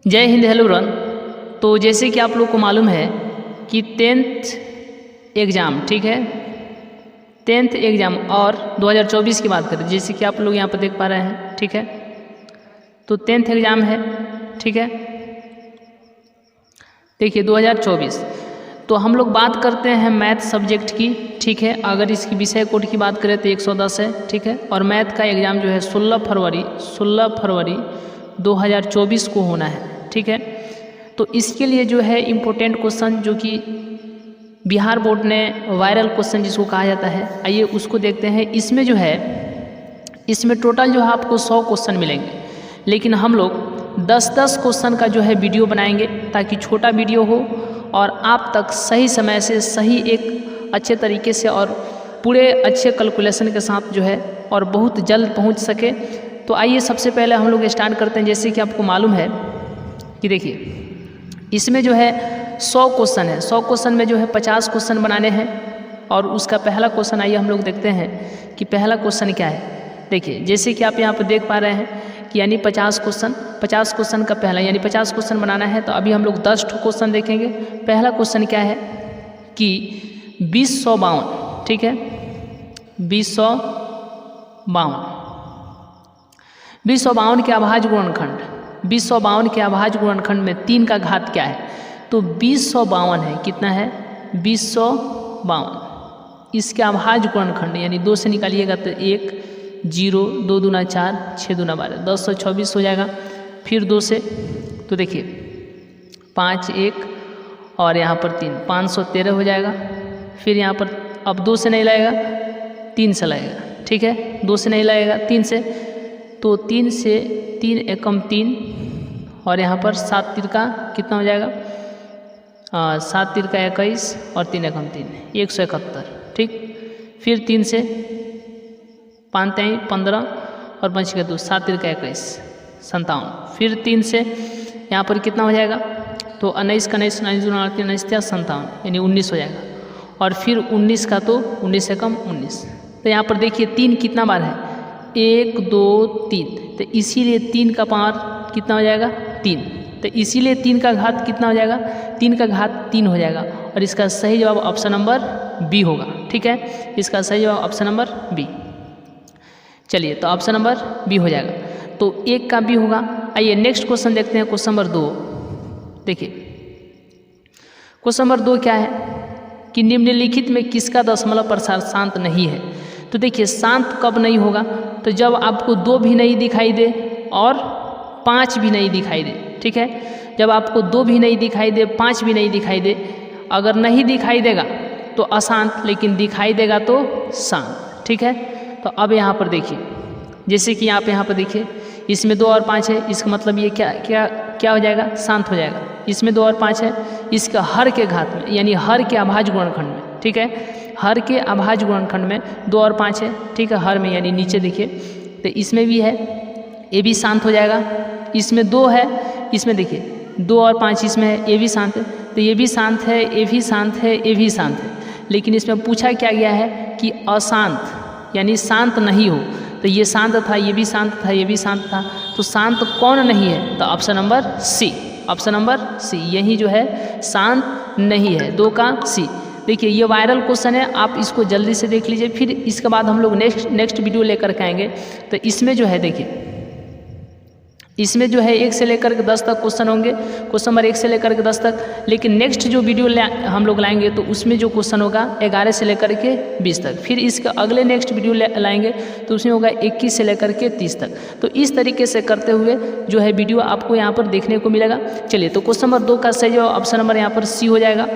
जय Hind, hello run. तो जैसे कि आप लोग को मालूम है कि 10th एग्ज़ाम, ठीक है, 10th एग्ज़ाम और 2024 की बात करें, जैसे कि आप लोग यहाँ पर देख पा रहे हैं, ठीक है। तो 10th एग्ज़ाम है, ठीक है। देखिए 2024, तो हम लोग बात करते हैं मैथ सब्जेक्ट की, ठीक है। अगर इसकी विषय कोड की बात करें तो 110 है, ठीक है। और मैथ का एग्ज़ाम जो है 16 फरवरी 2024 को होना है, ठीक है। तो इसके लिए जो है इम्पोर्टेंट क्वेश्चन जो कि बिहार बोर्ड ने वायरल क्वेश्चन जिसको कहा जाता है, आइए उसको देखते हैं। इसमें जो है, इसमें टोटल जो है आपको 100 क्वेश्चन मिलेंगे, लेकिन हम लोग 10-10 क्वेश्चन का जो है वीडियो बनाएंगे ताकि छोटा वीडियो हो और आप तक सही समय से, सही एक अच्छे तरीके से और पूरे अच्छे कैलकुलेशन के साथ जो है और बहुत जल्द पहुंच सके। तो आइए सबसे पहले हम लोग स्टार्ट करते हैं। जैसे कि आपको मालूम है कि देखिए इसमें जो है 100 क्वेश्चन है, 100 क्वेश्चन में जो है 50 क्वेश्चन बनाने हैं। और उसका पहला क्वेश्चन आइए हम लोग देखते हैं कि पहला क्वेश्चन क्या है। देखिए जैसे कि आप यहाँ पर देख पा रहे हैं कि यानी 50 क्वेश्चन का पहला यानी 50 क्वेश्चन बनाना है। तो अभी हम लोग 10 क्वेश्चन देखेंगे। पहला क्वेश्चन क्या है कि 2052, ठीक है, 2052 के अभाज्य गुणनखंड, 2052 के अभाज्य गुणनखंड में 3 का घात क्या है। तो 2052 है, कितना है 2052। इसके अभाज्य गुणनखंड यानी 2 से निकालिएगा तो 1, 0, 2 दूना 4, 6 दूना 12, 1024 हो जाएगा। फिर 2 से तो देखिए 5, 1 और यहाँ पर 3, 513 हो जाएगा। फिर यहाँ पर अब 2 से नहीं लाएगा, 3 से लाएगा, ठीक है। 2 से नहीं लाएगा, 3 से, तो 3 से 3 एकम 3 और यहाँ पर 7 तिरका कितना हो जाएगा, 7 तिरका 21 और 3 एकम 3, 171, ठीक। फिर 3 से 5 3 15 और 5 का 2, 7 तिरका 21, 57। फिर 3 से यहाँ पर कितना हो जाएगा, तो 19 का 19, 19 57 यानी 19 हो जाएगा। और फिर 19 का तो 19 एकम 19। तो यहाँ पर देखिए 3 कितना बार है, 1 2 3, तो इसीलिए 3 का पावर कितना हो जाएगा 3। तो इसीलिए 3 का घात कितना हो जाएगा, 3 का घात 3 हो जाएगा। और इसका सही जवाब ऑप्शन नंबर बी होगा, ठीक है। इसका सही जवाब ऑप्शन नंबर बी। चलिए तो ऑप्शन नंबर बी हो जाएगा, तो 1 का बी होगा। आइए नेक्स्ट क्वेश्चन देखते हैं, क्वेश्चन नंबर 2। देखिए क्वेश्चन नंबर 2 क्या है कि निम्नलिखित में किसका दशमलव प्रसार शांत नहीं है। तो देखिए शांत कब नहीं होगा, तो जब आपको 2 भी नहीं दिखाई दे और 5 भी नहीं दिखाई दे, ठीक है। जब आपको 2 भी नहीं दिखाई दे, 5 भी नहीं दिखाई दे, अगर नहीं दिखाई देगा तो अशांत, लेकिन दिखाई देगा तो शांत, ठीक है। तो अब यहाँ पर देखिए, जैसे कि आप यहाँ पर देखिए इसमें 2 और 5 है, इसका मतलब ये क्या हो जाएगा, शांत हो जाएगा। इसमें 2 और 5 है, इसका हर के घात में यानी हर के अभाज्य गुणनखंड में, ठीक है, हर के अभाज्य गुणनखंड में 2 और 5 है, ठीक है, हर में यानी नीचे देखिए। तो इसमें भी है, ये भी शांत हो जाएगा। इसमें 2 है, इसमें देखिए 2 और 5 इसमें है, ये भी शांत है। तो ये भी शांत है, ये भी शांत है, ये भी शांत है। लेकिन इसमें पूछा क्या गया है कि अशांत यानी शांत नहीं हो। तो ये शांत था, ये भी शांत था, ये भी शांत था, तो शांत कौन नहीं है, तो option number C, option number C, यही जो है शांत नहीं है, 2 का सी। देखिए ये वायरल क्वेश्चन है, आप इसको जल्दी से देख लीजिए। फिर इसके बाद हम लोग नेक्स्ट वीडियो लेकर के आएंगे। तो इसमें जो है देखिए, इसमें जो है 1 से लेकर के 10 तक क्वेश्चन होंगे, क्वेश्चन नंबर 1 से लेकर के 10 तक। लेकिन नेक्स्ट जो वीडियो हम लोग लाएंगे तो उसमें जो क्वेश्चन होगा 11 से लेकर के 20 तक। फिर इसका अगले नेक्स्ट वीडियो लाएंगे तो उसमें होगा 21 से लेकर के 30 तक। तो इस तरीके से करते हुए जो है वीडियो आपको यहाँ पर देखने को मिलेगा। चलिए तो क्वेश्चन नंबर 2 का सही जवाब ऑप्शन नंबर यहाँ पर सी हो जाएगा,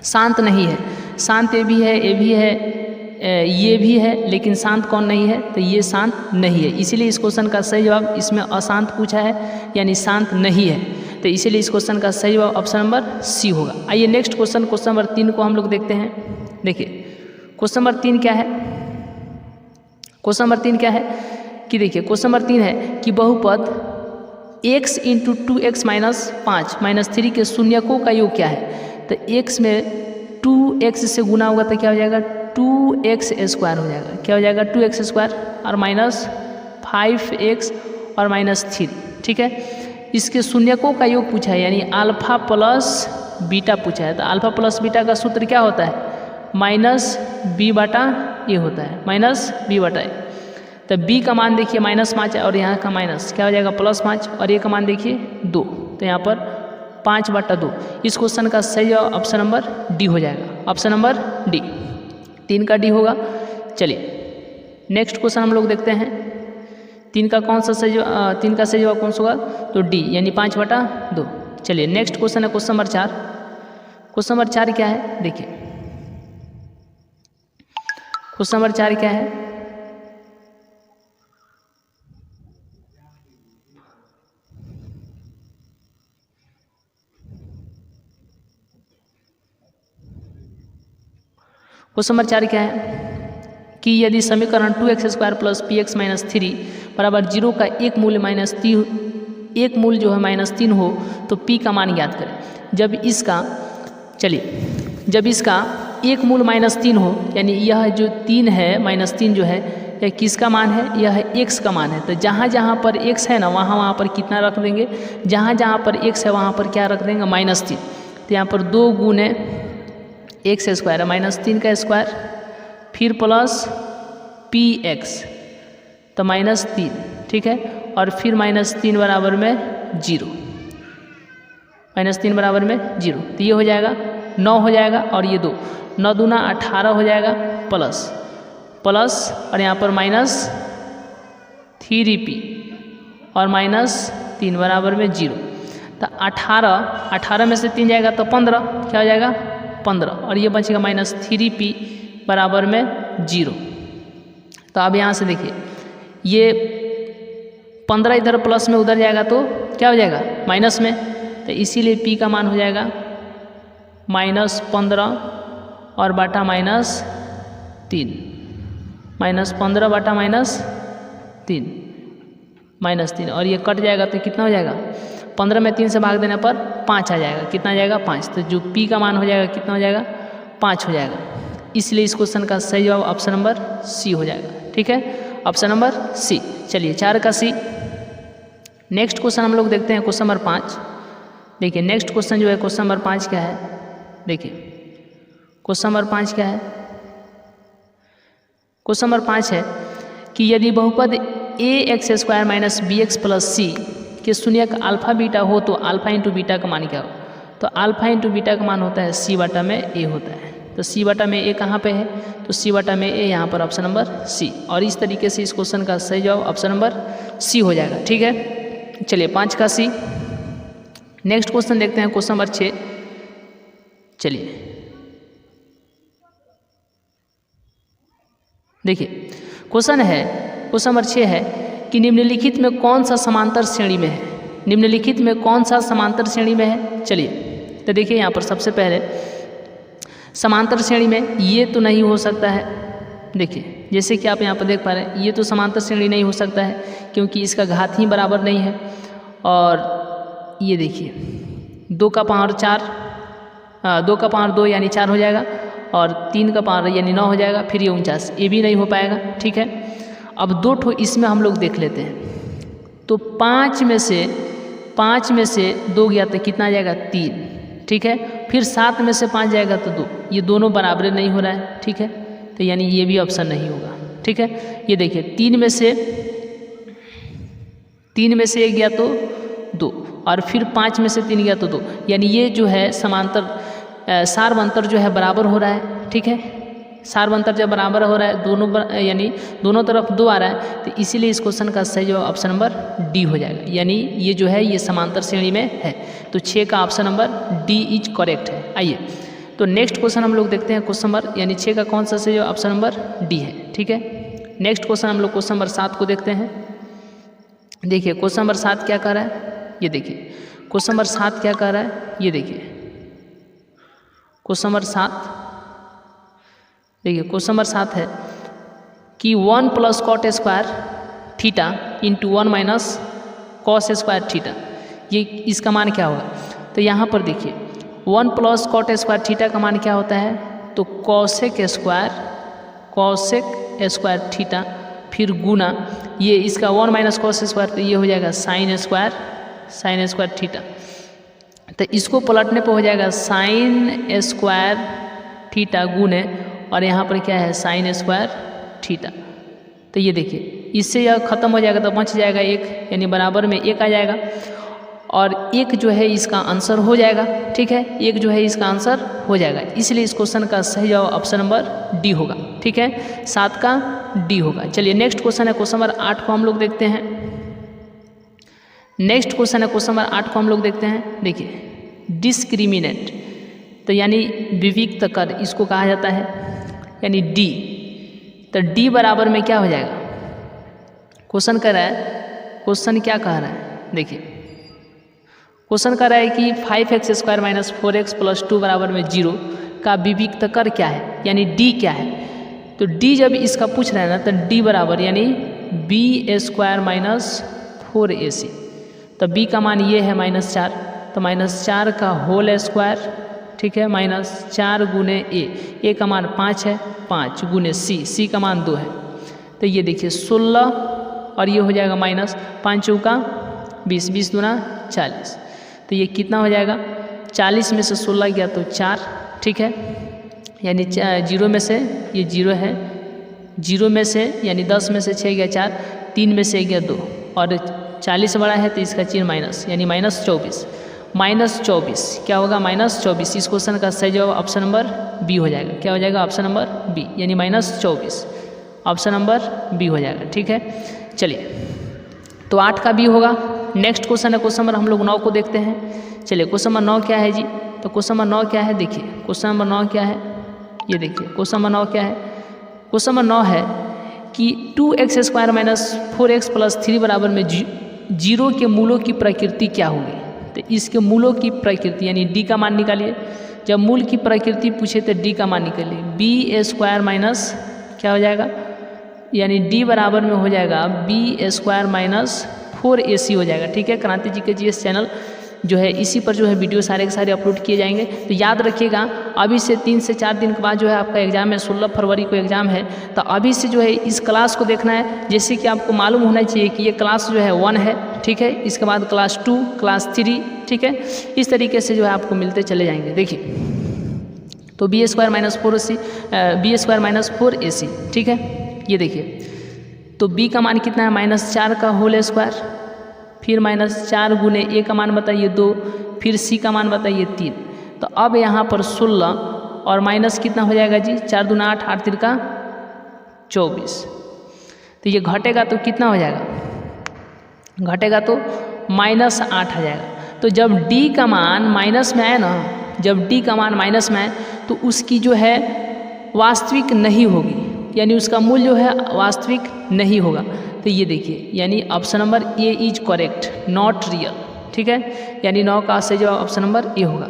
शांत नहीं है। शांत ये भी है, ये भी है, ये भी है, लेकिन शांत कौन नहीं है, तो ये शांत नहीं है। इसीलिए इस क्वेश्चन का सही जवाब इसमें अशांत पूछा है यानी शांत नहीं है। तो इसीलिए इस क्वेश्चन का सही जवाब ऑप्शन नंबर सी होगा। आइए नेक्स्ट क्वेश्चन, क्वेश्चन नंबर 3 को हम लोग देखते हैं। देखिए क्वेश्चन नंबर 3 क्या है, क्वेश्चन नंबर 3 क्या है कि देखिए क्वेश्चन नंबर 3 है कि बहुपद x × 2x - 5 - 3 के शून्यकों का योग क्या है। तो x में 2x से गुना होगा तो क्या हो जाएगा, 2x² हो जाएगा। क्या हो जाएगा, 2x² और -5x और -3, ठीक है। इसके शून्यकों का योग पूछा है, यानी अल्फा प्लस बीटा पूछा है। तो अल्फा प्लस बीटा का सूत्र क्या होता है? माइनस बी बटा ए होता है, माइनस बी बटा ए। तो बी का मान देखिए -5 है और यहाँ का माइनस क्या हो जाएगा +5, और ए का मान देखिए 2, तो यहाँ पर 5/2। इस क्वेश्चन का सही जवाब ऑप्शन नंबर डी हो जाएगा, ऑप्शन नंबर डी, 3 का डी होगा। चलिए नेक्स्ट क्वेश्चन हम लोग देखते हैं। 3 का कौन सा सही जवाब, 3 का सही जवाब कौन सा होगा? तो डी, यानी 5/2। चलिए नेक्स्ट क्वेश्चन है क्वेश्चन नंबर 4। क्वेश्चन नंबर 4 क्या है? देखिए क्वेश्चन नंबर 4 क्या है? क्वेश्चन नंबर 4 क्या है कि यदि समीकरण 2x² + px - 3 बराबर 0 का एक मूल्य एक मूल्य जो है -3 हो तो p का मान ज्ञात करें। जब इसका एक मूल्य -3 हो, यानी यह जो 3 है -3 जो है यह किसका मान है? यह x का मान है। तो जहाँ जहाँ पर x है ना वहाँ पर कितना रख देंगे? जहाँ जहाँ पर x है वहाँ पर क्या रख देंगे? -3। तो यहाँ पर 2 गुने x² है -3 का स्क्वायर, फिर प्लस px तो -3, ठीक है, और फिर -3 बराबर में 0, -3 बराबर में 0। तो ये हो जाएगा 9 हो जाएगा, और ये 2, 9 दूना 18 हो जाएगा, प्लस और यहाँ पर -3p और -3 बराबर में 0। तो 18 में से 3 जाएगा तो 15, क्या हो जाएगा? 15, और ये बचेगा -3p बराबर में 0। तो अब यहाँ से देखिए ये 15 इधर प्लस में उधर जाएगा तो क्या हो जाएगा? माइनस में। तो इसीलिए p का मान हो जाएगा -15 और बटा -3, -15 बटा -3, और ये कट जाएगा तो कितना हो जाएगा? 15 में 3 से भाग देने पर 5 आ जाएगा। कितना आ जाएगा? 5। तो जो p का मान हो जाएगा कितना हो जाएगा? 5 हो जाएगा। इसलिए इस क्वेश्चन का सही जवाब ऑप्शन नंबर सी हो जाएगा, ठीक है, ऑप्शन नंबर सी। चलिए 4 का सी। नेक्स्ट क्वेश्चन हम लोग देखते हैं क्वेश्चन नंबर 5। देखिए नेक्स्ट क्वेश्चन जो है क्वेश्चन नंबर 5 क्या है? देखिए क्वेश्चन नंबर 5 क्या है? क्वेश्चन नंबर 5 है कि यदि बहुपद ax² - bx + c के शून्यक अल्फा बीटा हो तो अल्फा इंटू बीटा का मान क्या हो? तो अल्फा इंटू बीटा का मान होता है c बटा में a होता है। तो c बटा में a कहाँ पे है? तो c बटा में a यहाँ पर ऑप्शन नंबर c, और इस तरीके से इस क्वेश्चन का सही जवाब ऑप्शन नंबर c हो जाएगा, ठीक है। चलिए 5 का c। नेक्स्ट क्वेश्चन देखते हैं क्वेश्चन नंबर 6। चलिए देखिए क्वेश्चन नंबर 6 है कि निम्नलिखित में कौन सा समांतर श्रेणी में है? निम्नलिखित में कौन सा समांतर श्रेणी में है? चलिए तो देखिए यहाँ पर सबसे पहले समांतर श्रेणी में ये तो नहीं हो सकता है। देखिए जैसे कि आप यहाँ पर देख पा रहे हैं ये तो समांतर श्रेणी नहीं हो सकता है क्योंकि इसका घात ही बराबर नहीं है। और ये देखिए 2 का पावर 4, 2 का पावर 2 यानी 4 हो जाएगा, और 3 का पावर यानी 9 हो जाएगा, फिर ये 49, ये भी नहीं हो पाएगा, ठीक है। अब 2 ठो इसमें हम लोग देख लेते हैं। तो 5 में से 2 गया तो कितना आ जाएगा? 3, ठीक है। फिर 7 में से 5 जाएगा तो 2, ये दोनों बराबर नहीं हो रहा है, ठीक है। तो यानी ये भी ऑप्शन नहीं होगा, ठीक है। ये देखिए 3 में से 1 गया तो 2, और फिर 5 में से 3 गया तो 2, यानी ये जो है समांतर सार्वंतर जो है बराबर हो रहा है, ठीक है। सार्वंतर जब बराबर हो रहा है यानी दोनों तरफ 2 आ रहा है, तो इसीलिए इस क्वेश्चन का सही जवाब ऑप्शन नंबर डी हो जाएगा, यानी ये जो है ये समांतर श्रेणी में है। तो 6 का option number D is correct है। आइए तो नेक्स्ट क्वेश्चन हम लोग देखते हैं क्वेश्चन नंबर यानी 6 का कौन सा सही जवाब? ऑप्शन नंबर डी है, ठीक है। नेक्स्ट क्वेश्चन हम लोग क्वेश्चन नंबर 7 को देखते हैं। देखिए क्वेश्चन नंबर 7 क्या कर रहा है? ये देखिए क्वेश्चन नंबर 7 क्या कर रहा है? ये देखिए क्वेश्चन नंबर 7, देखिए क्वेश्चन नंबर 7 है कि 1 + cot² theta into 1 - cos² theta, ये इसका मान क्या होगा? तो यहाँ पर देखिए 1 + cot² थीटा का मान क्या होता है? तो cosec² थीटा, फिर गुना ये इसका 1 - cos² तो ये हो जाएगा sin² साइन स्क्वायर थीटा। तो इसको पलटने पर हो जाएगा साइन स्क्वायर थीटा गुने, और यहाँ पर क्या है साइन स्क्वायर थीटा। तो ये देखिए इससे यह खत्म हो जाएगा तो बच जाएगा एक, यानी बराबर में एक आ जाएगा, और एक जो है इसका आंसर हो जाएगा। ठीक है, एक जो है इसका आंसर हो जाएगा, इसलिए इस क्वेश्चन का सही जवाब ऑप्शन नंबर डी होगा। ठीक है, 7 का डी होगा। चलिए नेक्स्ट क्वेश्चन है क्वेश्चन नंबर 8 को हम लोग देखते हैं। नेक्स्ट क्वेश्चन है क्वेश्चन नंबर 8 को हम लोग देखते हैं। देखिए डिस्क्रिमिनेट, तो यानी विविक्त कर इसको कहा जाता है, यानी डी। तो डी बराबर में क्या हो जाएगा, क्वेश्चन कर रहा है, क्वेश्चन क्या कह रहा है, देखिए क्वेश्चन कह रहा है कि 5x² माइनस 4x प्लस 2 बराबर में 0 का विविक्त कर क्या है, यानी डी क्या है। तो डी जब इसका पूछ रहा है ना, तो डी बराबर यानी b² माइनस 4ac। तो b का मान ये है -4, तो -4 का होल स्क्वायर, ठीक है, -4 गुने a का मान 5 है, 5 गुने c का मान 2 है। तो ये देखिए 16 और ये हो जाएगा -5 चौका 20, 20 दूना 40। तो ये कितना हो जाएगा, 40 में से 16 गया तो 4। ठीक है, यानी 0 में से ये 0 है, 0 में से यानी 10 में से 6 गया 4, 3 में से गया 2, और 40 बड़ा है तो इसका चिन्ह माइनस, यानी -24। -24 क्या होगा, -24। इस क्वेश्चन का सही जवाब ऑप्शन नंबर बी हो जाएगा। क्या हो जाएगा, ऑप्शन नंबर बी, यानी -24 ऑप्शन नंबर बी हो जाएगा। ठीक है, चलिए तो 8 का बी होगा। नेक्स्ट क्वेश्चन है क्वेश्चन नंबर हम लोग 9 को देखते हैं। चलिए क्वेश्चन नंबर 9 क्या है जी, तो क्वेश्चन नंबर 9 क्या है, देखिए क्वेश्चन नंबर 9 क्या है, ये देखिए क्वेश्चन नंबर 9 क्या है। क्वेश्चन नंबर 9 है कि 2x² माइनस 4x प्लस 3 बराबर में 0 के मूलों की प्रकृति क्या होगी। तो इसके मूलों की प्रकृति यानी डी का मान निकालिए। जब मूल की प्रकृति पूछे तो डी का मान निकालिए, b² माइनस क्या हो जाएगा, यानी डी बराबर में हो जाएगा b² माइनस 4ac हो जाएगा। ठीक है, क्रांति जी के जीएस चैनल जो है इसी पर जो है वीडियो सारे के सारे अपलोड किए जाएंगे। तो याद रखिएगा, अभी से 3 से 4 दिन के बाद जो है आपका एग्जाम है, 16 फरवरी को एग्जाम है। तो अभी से जो है इस क्लास को देखना है, जैसे कि आपको मालूम होना चाहिए कि ये क्लास जो है 1 है। ठीक है, इसके बाद क्लास 2, क्लास 3, ठीक है, इस तरीके से जो है आपको मिलते चले जाएंगे। देखिए तो b² माइनस 4ac, ठीक है, ये देखिए तो b का मान कितना है, -4 का होल स्क्वायर, फिर -4 गुने a का मान बताइए 2, फिर c का मान बताइए 3। तो अब यहाँ पर 16 और माइनस कितना हो जाएगा जी, 4 दूना 8, 8 तिरका 24। तो ये घटेगा तो कितना हो जाएगा, घटेगा तो -8 आ जाएगा। तो जब d का मान माइनस में आए ना, जब d का मान माइनस में आए तो उसकी जो है वास्तविक नहीं होगी, यानी उसका मूल्य जो है वास्तविक नहीं होगा। तो ये देखिए, यानी option number A is correct, not real. ठीक है, यानी 9 का सही जवाब ऑप्शन नंबर ए होगा।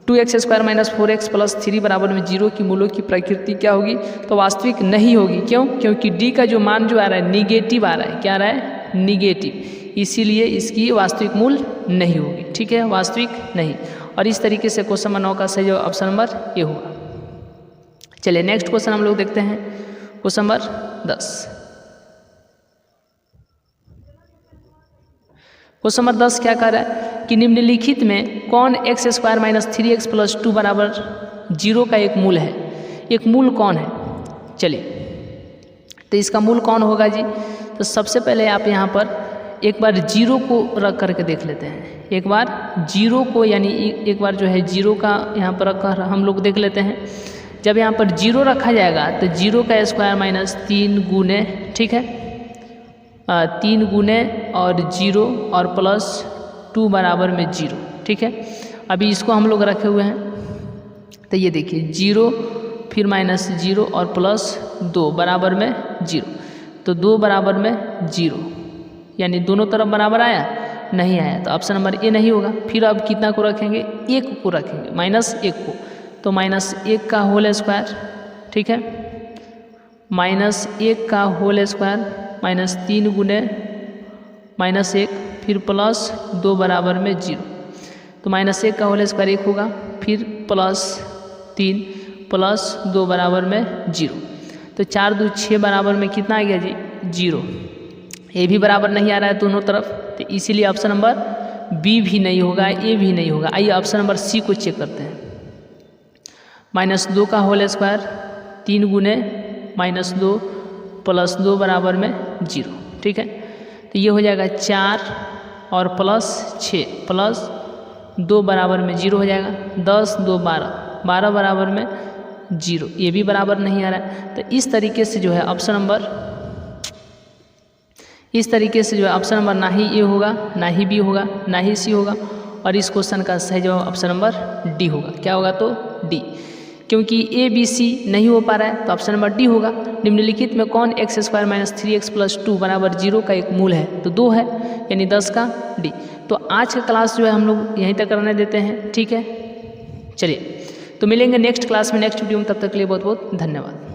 2x² माइनस 4x प्लस 3 बराबर में 0 की मूलों की प्रकृति क्या होगी, तो वास्तविक नहीं होगी। क्यों, क्योंकि डी का जो मान जो आ रहा है निगेटिव आ रहा है, क्या आ रहा है, निगेटिव, इसीलिए इसकी वास्तविक मूल्य नहीं होगी। ठीक है, वास्तविक नहीं। और इस तरीके से क्वेश्चन नंबर 9 का सही जवाब ऑप्शन नंबर ए होगा। चलिए नेक्स्ट क्वेश्चन हम लोग देखते हैं, क्वेश्चन नंबर 10। क्वेश्चन नंबर 10 क्या कह रहा है कि निम्नलिखित में कौन x² माइनस 3x प्लस 2 बराबर 0 का एक मूल है, एक मूल कौन है। चलिए तो इसका मूल कौन होगा जी, तो सबसे पहले आप यहाँ पर एक बार 0 को रख करके देख लेते हैं। एक बार 0 को, यानी एक बार जो है 0 का यहाँ पर रख कर हम लोग देख लेते हैं। जब यहाँ पर 0 रखा जाएगा तो 0 का स्क्वायर माइनस 3 गुने, ठीक है, 3 गुने और 0 और प्लस 2 बराबर में 0। ठीक है, अभी इसको हम लोग रखे हुए हैं। तो ये देखिए 0 फिर -0 और प्लस 2 बराबर में 0। तो 2 बराबर में 0, यानी दोनों तरफ बराबर आया, नहीं आया, तो ऑप्शन नंबर ए नहीं होगा। फिर अब कितना को रखेंगे, 1 को रखेंगे, -1 को, तो -1 का होल स्क्वायर, ठीक है, -1 का होल स्क्वायर -3 गुने -1 फिर प्लस 2 बराबर में 0। तो -1 का होल स्क्वायर 1 होगा, फिर +3 प्लस 2 बराबर में 0। तो 4 2 6 बराबर में कितना आ गया जी, 0। ये भी बराबर नहीं आ रहा है दोनों तरफ, तो इसीलिए ऑप्शन नंबर बी भी नहीं होगा, ए भी नहीं होगा। आइए ऑप्शन नंबर सी को चेक करते हैं। -2 का होल स्क्वायर 3 गुने -2 + 2 बराबर में 0, ठीक है। तो ये हो जाएगा 4 और +6 + 2 बराबर में 0 हो जाएगा। 10 2 12 12 बराबर में 0, ये भी बराबर नहीं आ रहा है। तो इस तरीके से जो है ऑप्शन नंबर ना ही ए होगा, ना ही बी होगा, ना ही सी होगा, और इस क्वेश्चन का सही जवाब ऑप्शन नंबर डी होगा। क्या होगा? तो डी, क्योंकि ए बी सी नहीं हो पा रहा है तो ऑप्शन नंबर डी होगा। निम्नलिखित में कौन x² - 3x + 2 बराबर 0 का एक मूल है? तो 2 है, यानी 10 का डी। तो आज का क्लास जो है हम लोग यहीं तक करने देते हैं, ठीक है। चलिए, तो मिलेंगे नेक्स्ट क्लास में, नेक्स्ट वीडियो में। तब तक के लिए बहुत बहुत धन्यवाद।